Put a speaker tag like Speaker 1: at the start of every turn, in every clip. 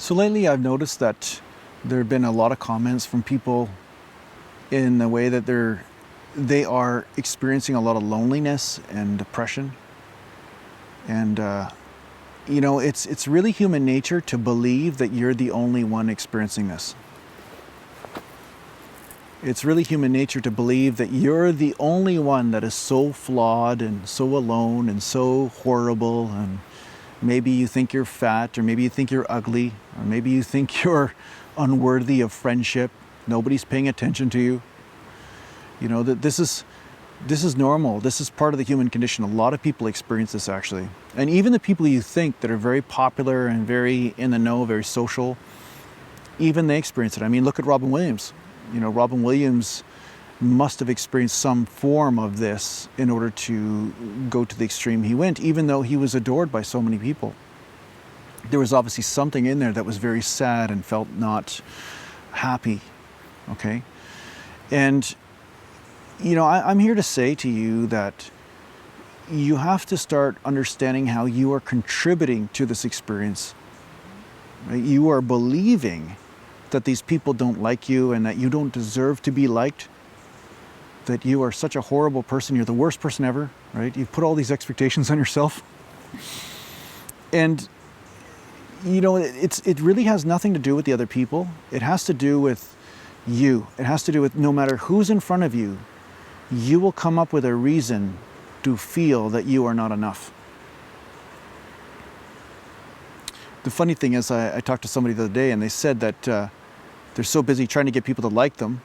Speaker 1: So lately I've noticed that there have been a lot of comments from people in the way that they are experiencing a lot of loneliness and depression. And it's really human nature to believe that you're the only one experiencing this. It's really human nature to believe that you're the only one that is so flawed and so alone and so horrible. And maybe you think you're fat, or maybe you think you're ugly, or maybe you think you're unworthy of friendship. Nobody's paying attention to you. You know, that this is normal. This is part of the human condition. A lot of people experience this, actually. And even the people you think that are very popular and very in the know, very social, even they experience it. I mean, look at Robin Williams. You know, Robin Williams must have experienced some form of this in order to go to the extreme he went, even though he was adored by so many people. There was obviously something in there that was very sad and felt not happy, okay? And, you know, I'm here to say to you that you have to start understanding how you are contributing to this experience. Right? You are believing that these people don't like you and that you don't deserve to be liked, that you are such a horrible person, you're the worst person ever, right? You've put all these expectations on yourself. And, you know, it really has nothing to do with the other people. It has to do with you. It has to do with no matter who's in front of you, you will come up with a reason to feel that you are not enough. The funny thing is, I talked to somebody the other day and they said that they're so busy trying to get people to like them,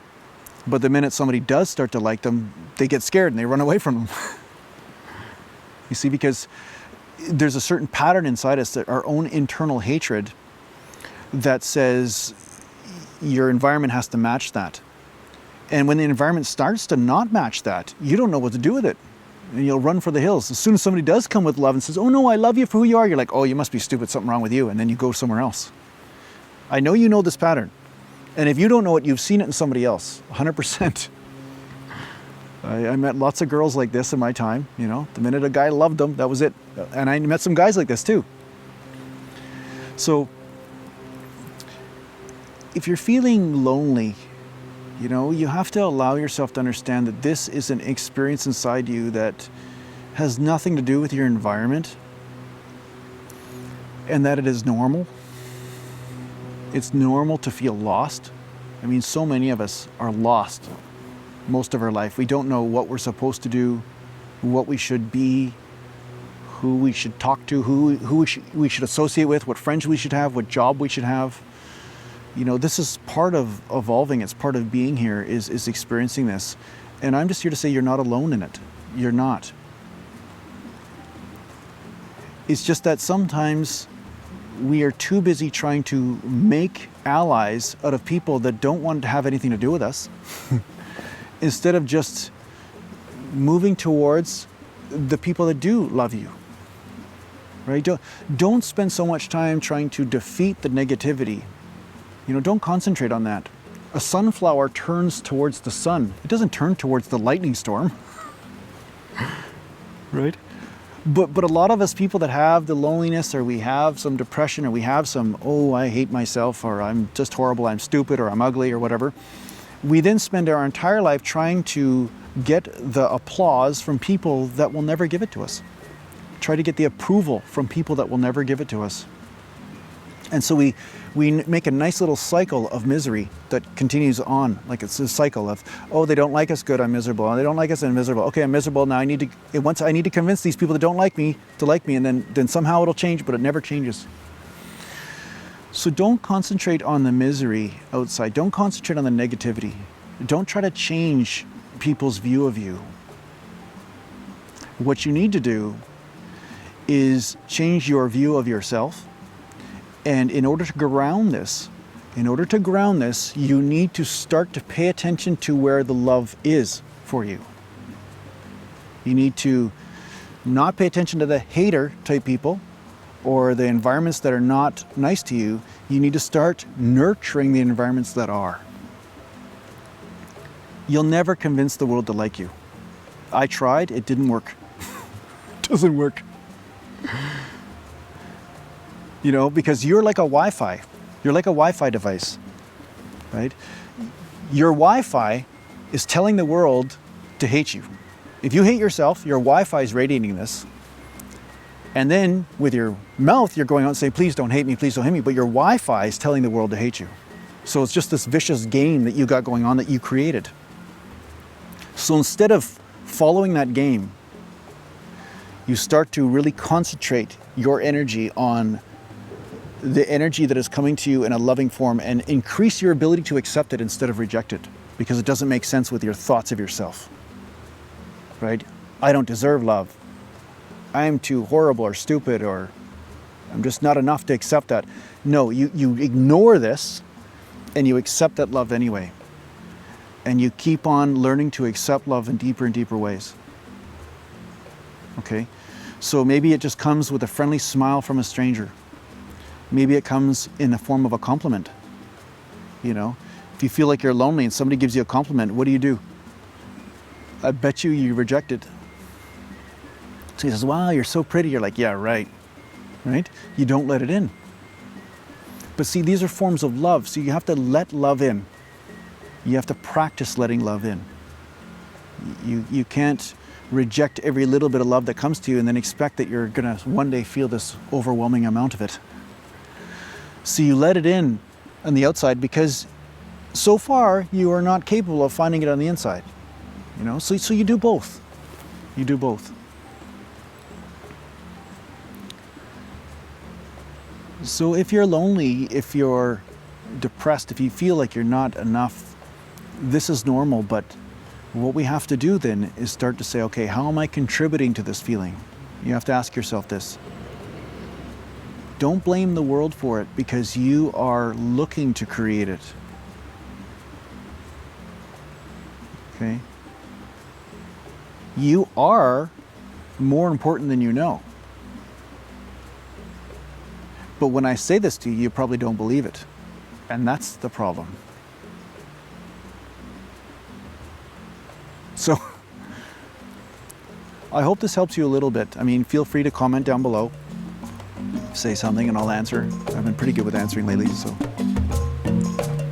Speaker 1: but the minute somebody does start to like them, they get scared and they run away from them. You see, because there's a certain pattern inside us, that our own internal hatred, that says your environment has to match that. And when the environment starts to not match that, you don't know what to do with it. And you'll run for the hills. As soon as somebody does come with love and says, "Oh no, I love you for who you are," you're like, "Oh, you must be stupid, something wrong with you." And then you go somewhere else. I know you know this pattern. And if you don't know it, you've seen it in somebody else, 100%. I met lots of girls like this in my time, you know. The minute a guy loved them, that was it. And I met some guys like this too. So if you're feeling lonely, you know, you have to allow yourself to understand that this is an experience inside you that has nothing to do with your environment, and that it is normal. It's normal to feel lost. I mean, so many of us are lost most of our life. We don't know what we're supposed to do, what we should be, who we should talk to, who we should associate with, what friends we should have, what job we should have. You know, this is part of evolving. It's part of being here, is experiencing this. And I'm just here to say you're not alone in it. You're not. It's just that sometimes we are too busy trying to make allies out of people that don't want to have anything to do with us, instead of just moving towards the people that do love you. Right? Don't spend so much time trying to defeat the negativity. You know, don't concentrate on that. A sunflower turns towards the sun. It doesn't turn towards the lightning storm. Right? But a lot of us people that have the loneliness, or we have some depression, or we have some, "Oh, I hate myself," or "I'm just horrible, I'm stupid," or "I'm ugly," or whatever, we then spend our entire life trying to get the applause from people that will never give it to us. Try to get the approval from people that will never give it to us. And so we make a nice little cycle of misery that continues on. Like, it's a cycle of, "Oh, they don't like us, good, I'm miserable. Oh, they don't like us, I'm miserable. Okay, I'm miserable, now I need to convince these people that don't like me to like me," and then somehow it'll change, but it never changes. So don't concentrate on the misery outside. Don't concentrate on the negativity. Don't try to change people's view of you. What you need to do is change your view of yourself. And in order to ground this, you need to start to pay attention to where the love is for you. You need to not pay attention to the hater type people or the environments that are not nice to you. You need to start nurturing the environments that are. You'll never convince the world to like you. I tried, it didn't work. It doesn't work. You know, because you're like a Wi-Fi. You're like a Wi-Fi device, right? Your Wi-Fi is telling the world to hate you. If you hate yourself, your Wi-Fi is radiating this. And then with your mouth, you're going out and saying, please don't hate me, please don't hate me. But your Wi-Fi is telling the world to hate you. So it's just this vicious game that you got going on that you created. So instead of following that game, you start to really concentrate your energy on the energy that is coming to you in a loving form and increase your ability to accept it instead of reject it, because it doesn't make sense with your thoughts of yourself, right? I don't deserve love. I'm too horrible or stupid, or I'm just not enough to accept that. No, you ignore this and you accept that love anyway. And you keep on learning to accept love in deeper and deeper ways. Okay? So maybe it just comes with a friendly smile from a stranger. Maybe it comes in the form of a compliment. You know, if you feel like you're lonely and somebody gives you a compliment, what do? I bet you reject it. So he says, wow, you're so pretty. You're like, yeah, right. Right? You don't let it in. But see, these are forms of love. So you have to let love in. You have to practice letting love in. You can't reject every little bit of love that comes to you and then expect that you're going to one day feel this overwhelming amount of it. So you let it in on the outside because so far you are not capable of finding it on the inside. You know, so you do both. You do both. So if you're lonely, if you're depressed, if you feel like you're not enough, this is normal, but what we have to do then is start to say, okay, how am I contributing to this feeling? You have to ask yourself this. Don't blame the world for it because you are looking to create it. Okay? You are more important than you know. But when I say this to you, you probably don't believe it. And that's the problem. So, I hope this helps you a little bit. I mean, feel free to comment down below. Say something and I'll answer. I've been pretty good with answering lately, so.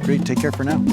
Speaker 1: Great, take care for now.